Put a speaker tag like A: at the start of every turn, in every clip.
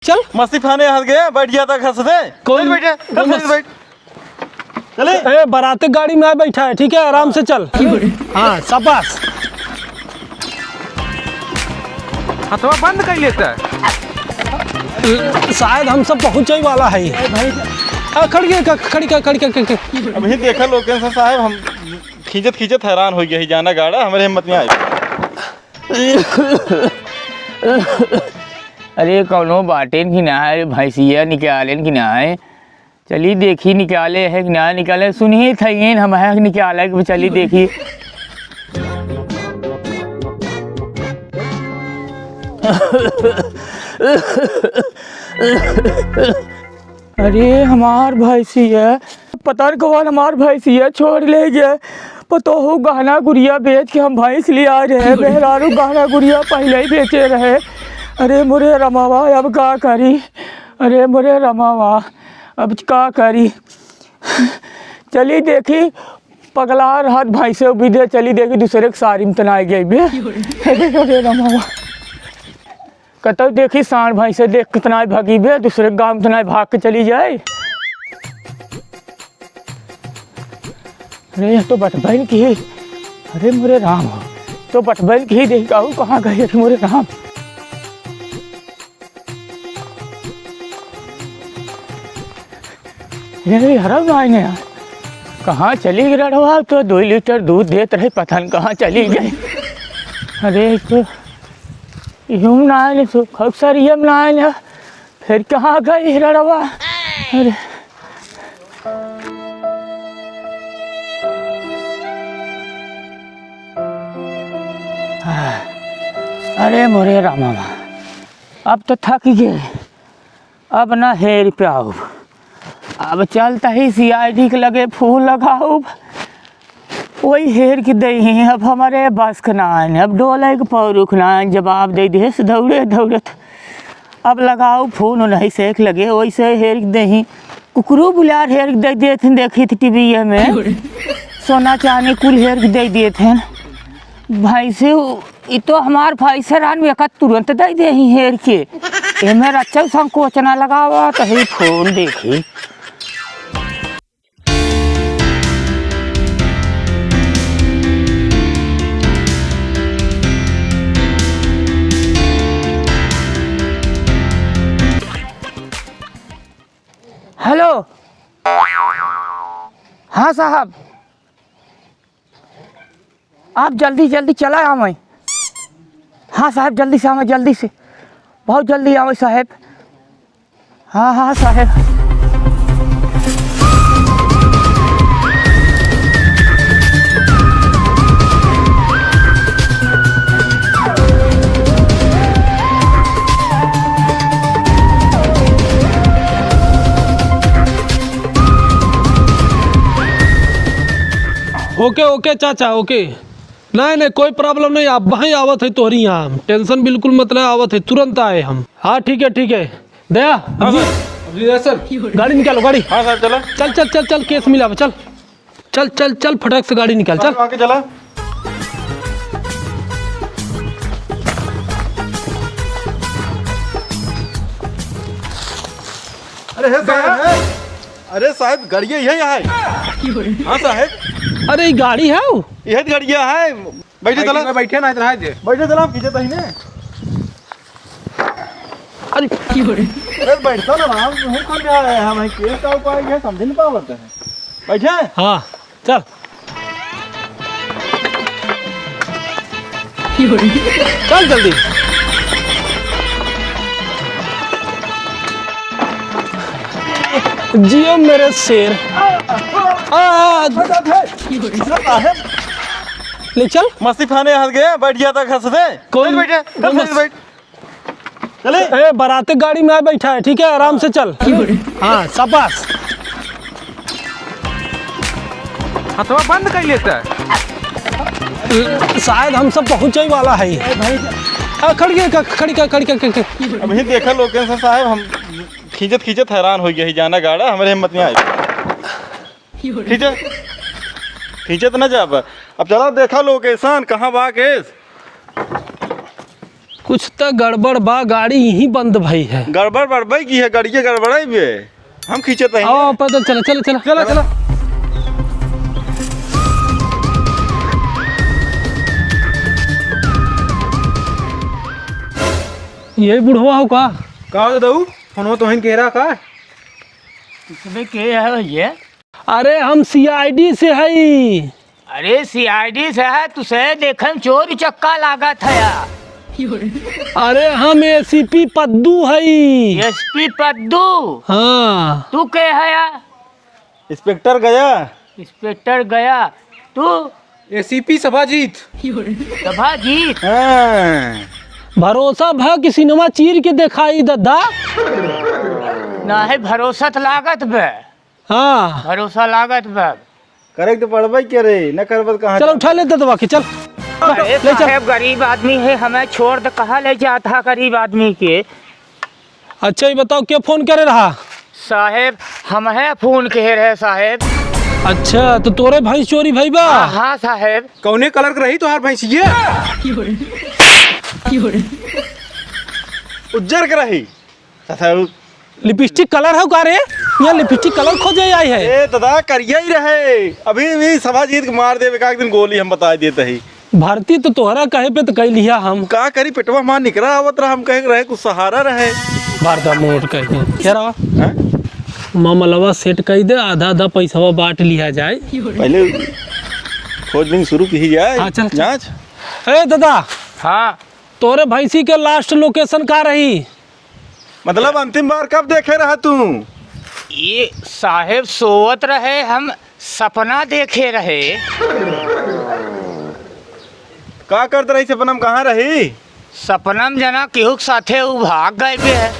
A: चल
B: मस्ती खाने हंस गए, बैठ गया था हंस दे।
A: कौन
B: बैठे बैठ चले।
A: ए बाराती गाड़ी में बैठा है, ठीक है, आराम से चल। हाँ शाबाश।
C: हथवा बंद कर लेता है।
A: शायद हम सब पहुंचे वाला है। खड़ी
B: अभी देखा लोकेशन साहब, हम खींचत खींचत हैरान हो गया, जाना गाड़ा हमारे हिम्मत में आई।
D: अरे कौनो बाटेन की ना है, भैंसिया निकालेन की ना है। चली देखी निकाले है कि ना निकाले, सुनिए थी हम है निकाले कि चली देखी। अरे हमार भैंसिया पता नहीं कौन हमार भैंसिया छोड़ ले गए। पतो हो गहना गुड़िया बेच के हम भैंस ले आ रहे हैं, बेहरारू गहना गुड़िया पहले ही बेचे रहे। अरे मोरे रमावा अब का करी, अरे मोरे रमावा अब का करी। चली देखी पगला हाथ भैंसे उबिदे, चली देखी दूसरे के सारी में तनाई गई बे। अरे रमावा कतो देखी सांड भैंसे देख के तनाई भागी बे, दूसरे गाँव में तनाई भाग के चली जाए। अरे तो बटबैल की, अरे मोरे राम हो, तो बटबैल की देख कहाँ गए मोरे राम। ये हरा गाय यार कहाँ चली गई रड़वा, तो 2 लीटर दूध देते रहे, पता नहीं कहाँ चली गई। अरे तो यूँ ना आए खूब सारी यम ना आए, फिर कहाँ गई रड़वा। अरे अरे मोरे रामा, अब तो थक गए, अब ना हेर प्याऊ, अब चलता ही CID के लगे फूल लगाऊ, वही हेर के दे ही। अब हमारे बस का ना है, अब डोले के पौरुख ना है, जवाब दे दे दौड़े दौड़त। अब लगाओ फूल नहीं सेक लगे, वैसे हेर के दे ही। कुकरू बुलार हेर के दे दिए थे, देखी थी टीवी में, सोना चांदी कुल हेर के दे दिए थे। भैंसे ये तो हमार भैंसे रान में एक तुरंत दे दे ही हेर के। ये मेरा अच्छा संकोच ना लगावा, तो ही फूल देखी। हेलो, हाँ साहब, आप जल्दी जल्दी चला आवे। हाँ साहब जल्दी से आवे, जल्दी से, बहुत जल्दी आवे साहब। हाँ हाँ साहब।
A: ओके ओके चाचा, ओके, नहीं कोई प्रॉब्लम नहीं, आप वहीं आवत है तोहरी यहाँ, टेंशन बिल्कुल मत ले, आवत है तुरंत आए हम। हाँ ठीक है दया।
B: हाँ सर,
A: गाड़ी निकालो गाड़ी।
B: हाँ सर चला।
A: चल चल चल चल केस मिला, चल चल चल चल फटाक से गाड़ी निकाल, चल
B: आके चला। अरे साहब गाड़िया यही है। हाँ साहब,
A: अरे ये गाड़ी है वो,
B: यही गाड़िया है। बैठे चला,
C: बैठे ना इतना है।
B: बैठे चला, खींचे तही ने।
A: अरे
B: अरे बैठता ना राम, हम कौन जा रहे हैं, हम केस का उपाय है, समझ नहीं पावत है। बैठे।
A: हाँ चल चल जल्दी। जियो मेरे शेर। ले चल,
B: मस्ती खाने हंस गए, बैठ गया था हंस दे।
A: कौन
B: बैठे बैठ चले।
A: ए बाराती गाड़ी में बैठा है, ठीक है, आराम से चल। हाँ शाबाश।
C: हथवा बंद कर लेता है।
A: शायद हम सब पहुंचे वाला है। खड़ी
B: अभी देखा लोकेशन साहब, हम खींचत खींचत हैरान हो गया, जाना गाड़ा हमारे हिम्मत में आई। खींचत ना जा, अब चला देखा लोकेशन कहाँ बा केस।
A: कुछ तो गड़बड़ बा, गाड़ी यहीं बंद भई है।
B: गड़बड़ बड़बड़ की है, गाड़ी के गड़बड़ाई भी है। हम खींचते हैं।
A: आओ पैदल चला चला चला
B: चला चला।
A: यही बुढ़वा हो का?
C: का हो दाऊ फोन तो हिन कह रहा का
D: इसमें क्या है भैया?
A: अरे हम सीआईडी से हई।
D: अरे सीआईडी से है, तुझे देखन चोरी चक्का लागा था या?
A: अरे हम एसीपी पद्दू हई।
D: एसपी पद्दू?
A: हाँ
D: तू के है या?
B: इंस्पेक्टर गया।
D: इंस्पेक्टर गया। तू
C: एसीपी सभाजीत।
D: सभाजीत?
B: हाँ।
A: भरोसा भा कि सिनेमा चीर के दिखाई दद्दा।
D: ना है भरोसा तो लागत बे।
A: हाँ
D: भरोसा लागत बे।
B: करे तो पड़बई के रे, न करबत कहाँ।
A: चल उठा ले ददवा के, चल
D: अरे
A: ले चल।
D: साहब गरीब आदमी है, हमें छोड़ दे, कहाँ ले जाता गरीब आदमी के?
A: अच्छा ये बताओ क्या फोन करे रहा?
D: साहेब हम है फोन कह रहे साहेब।
A: अच्छा तो तोरे भैंस चोरी भई बा?
D: हाँ साहेब।
C: कौने कलर का रही तो हार भैंस ये?
B: उज्जर के रही।
A: लिपस्टिक कलर है का रे? यहाँ लिपस्टिक कलर खोजे आई है।
B: ए दादा करिया ही रहे। अभी भी सभाजीत के मार देवे का एक दिन गोली हम बता देते ही।
A: भर्ती तो तोहरा कहे पे तो कह लिया हम।
B: का करी पेटवा मार निकला आवत रहा, हम कहे रहे कुछ सहारा रहे।
A: भारदा मोट कह क्या रहा?
B: हाँ?
A: मामलवा सेट कह दे, आधा आधा पैसा बांट लिया जाए।
B: पहले खोजबीन शुरू की जाए।
A: हाँ, चल, चल।
B: जांच।
A: ए दादा,
D: हाँ
A: तोरे भैंसी के लास्ट लोकेशन का रही?
B: मतलब अंतिम बार कब देखे रहा तू?
D: ये साहेब सोवत रहे, हम सपना देखे रहे।
B: का करते रही सपनम, कहाँ रही?
D: सपनम जना केहू के साथे उ भाग गए पे है।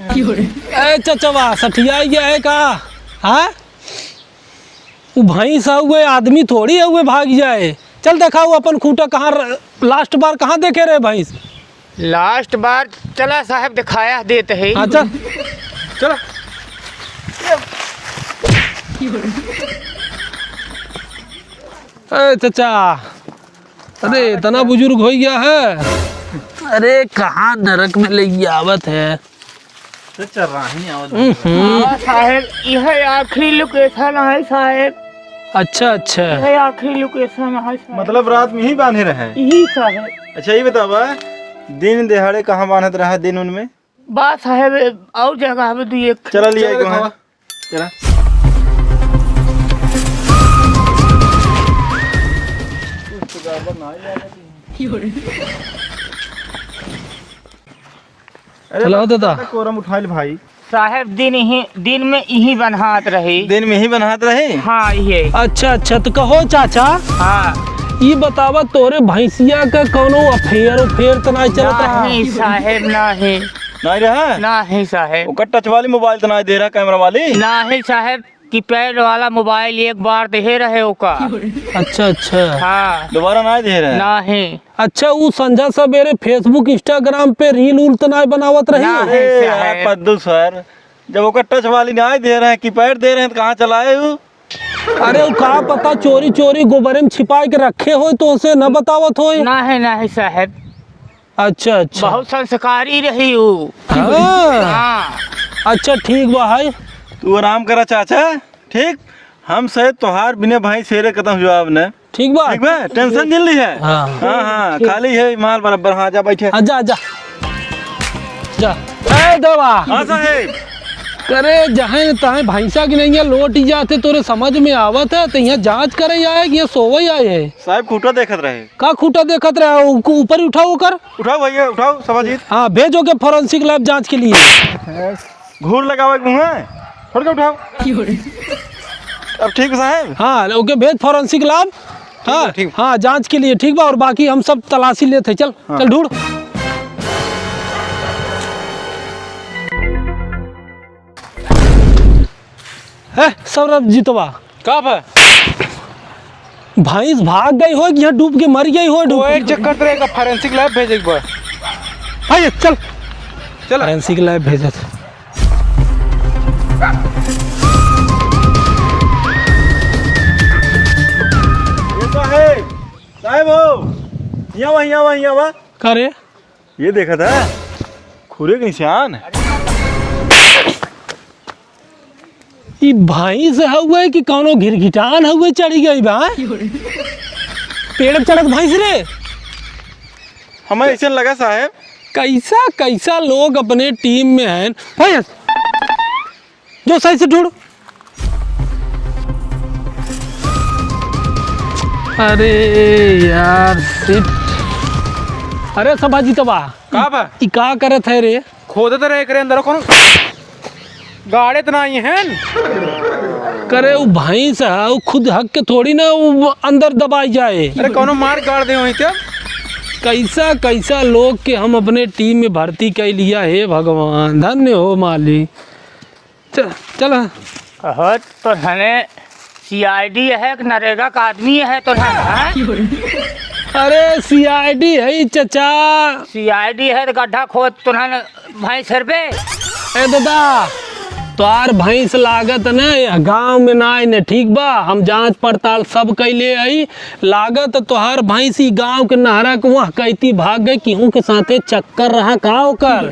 A: ए चचवा सठिया गया है का? हाँ वो भैंस हुए आदमी थोड़ी है हुए भाग जाए। चल देखा वो अपन खूटा कहाँ लास्ट बार कहाँ देखे रहे भैंस?
D: लास्ट बार चला साहब दिखाया देते है।
A: हाँ चल
C: चला
A: ए चचा, अरे इतना बुजुर्ग हो गया है। अरे कहाँ नरक में ले आवत है।
D: हाँ साहेब यह आखिरी लोकेशन है साहेब।
A: अच्छा अच्छा
D: यह आखिरी लोकेशन है साहेब।
B: मतलब रात में ही बांधे रहे?
D: यही साहेब।
B: अच्छा ये बतावा, दिन दिहाड़े कहाँ बांधत रहा दिन उनमें?
D: बात साहेब और जगह में तो एक
B: चला लिया एक वहाँ। चला।
A: चलो दादा।
B: कोरम उठाइल भाई।
D: साहेब दिन में यही बनहात रही।
B: दिन में ही बनात रहे?
D: हाँ ये।
A: अच्छा अच्छा तो कहो चाचा,
D: हाँ
A: ये बतावा तोरे भैंसिया का कोनो अफेयर तो नहीं चलत रहा?
D: नहीं साहेब नहीं।
B: नहीं रहा?
D: नहीं साहेब।
B: ओकर टच वाली मोबाइल तो नहीं दे रहा, कैमरा वाली?
D: नहीं साहेब, कीपैड वाला मोबाइल एक बार दे रहे ओका।
A: अच्छा अच्छा
D: हाँ
B: दोबारा नहीं दे रहे?
D: नहीं।
A: अच्छा वो संझा सवेरे फेसबुक इंस्टाग्राम पे रील उल तो नहीं बनावत रही?
D: ना।
B: अरे
D: साहब।
B: पद्दू सर, जब ओकर टच वाली नहीं दे रहे हैं, कीपैड दे रहे हैं, तो कहाँ चलाए हो?
A: अरे वो कहा पता चोरी चोरी गोबरे में छिपा के रखे हो तो उसे न बतावत हो?
D: नहीं नहीं साहेब,
A: अच्छा अच्छा
D: बहुत संस्कारी रही वो।
A: हाँ।
D: हाँ
A: अच्छा ठीक बा भाई।
B: तू आराम करा चाचा, ठीक? हम से तोहार बिना भाई शेरे खत्म जवाब न।
A: ठीक बा।
B: ठीक बा, टेंशन जिल ली है।
A: हाँ।
B: हाँ हाँ खाली है माल बराबर। हाँ जा बैठे।
A: जा जा जा। ए देवा,
B: हाँ साहेब।
A: करे जहाँ तहाँ भैंसा की नहीं है लोट ही जाते तोरे समझ में आवत है तो यहाँ जांच करे आए कि यहाँ सोवे आए है?
B: साहब खूटा देखत रहे।
A: का खूटा देखत रहे? ऊपर ही उठाओ कर।
B: उठाओ भैया उठाओ सभाजीत।
A: हाँ भेजो के फॉरेंसिक लैब जांच के लिए।
B: घूर लगावे मुँह में, छोड़ के उठाओ। अब ठीक है साहब?
A: हाँ ओके भेज फॉरेंसिक लैब। हाँ हाँ जांच के लिए, ठीक बा। और बाकी हम सब तलाशी लेते। चल चल ढूंढ। है सौरभ जीतवा
C: कब है?
A: भैंस भाग गई हो कि यहाँ डूब के मर गई हो?
C: वो एक चक्कर रहेगा, फॉरेंसिक लैब भेजे एक बार।
A: भाई चल
C: चल
A: फॉरेंसिक लैब भेजे।
B: साहेब साहेब हो, यहाँ वहाँ
A: करे
B: ये देखा था खुरे के निशान।
A: ई भैंस हुए कि कौनो घिरघिटान हुए चढ़ी गई बा? पेड़ पे चढ़त भैंस रे।
B: हमें ऐसा लगा साहब।
A: कैसा कैसा लोग अपने टीम में हैं। भैंस जो सही से ढूंढ। अरे यार सिट। अरे सभाजी तबा
C: का बा
A: ई का करत है रे?
C: खोदत रहे करे अंदर कौन गाड़े तो नहीं हैं।
A: करे वो भैंस है वो खुद हक के थोड़ी ना वो अंदर दबाई जाए।
C: अरे कौनो मार गाड़ दे वहीं क्या।
A: कैसा कैसा लोग के हम अपने टीम में भर्ती कर लिया है भगवान। धन्य हो मालिक। चल
D: कहत तो हने सीआईडी है कि नरेगा का आदमी है तो
A: अरे सीआईडी है चचा।
D: सीआईडी है तो गड्ढा खोद तो भैंस सर पे।
A: ए दादा तोहार भैंस लागत न गांव में ना आई न ठीक बा। हम जांच पड़ताल सब कैले आई। लागत तोहार भैंस ही गांव के नहरा के वहाँ कहती भाग गई केहू के साथे चक्कर रहा का ओकर।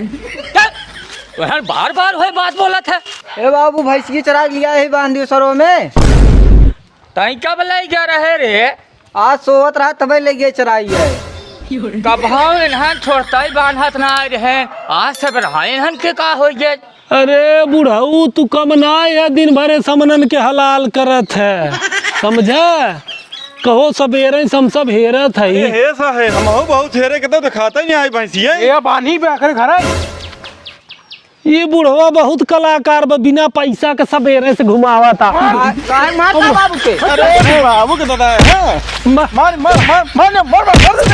D: बार बार वही बात बोला था।
E: ए बाबू भैंस की चराग लिया है बांधियो सरो में।
D: तई कब लाई जा रहे रे?
E: आज सोवत रहा तब ले गए चराई है।
D: कब हम इन्हन छोड़ता ही बांधत ना रहे। आज से बढ़ा इन्हन के का हो गए।
A: अरे बुढ़ऊ तू कम ना है दिन भरे समनन के हलाल करत है समझा। कहो सवेरे हम सब हेरत है।
B: हे साहब हम बहुत हेरे के तो दिखाता ही नहीं आई भैंसिया।
C: ये बानी पे आकर घर आई।
A: ये बुढ़वा बहुत कलाकार बा बिना पैसा के सवेरे से घुमावा था।
E: काहे मारता बाबू के?
B: अरे बाबू के दादा है।
A: मा-
B: मार मार मार मार मार मार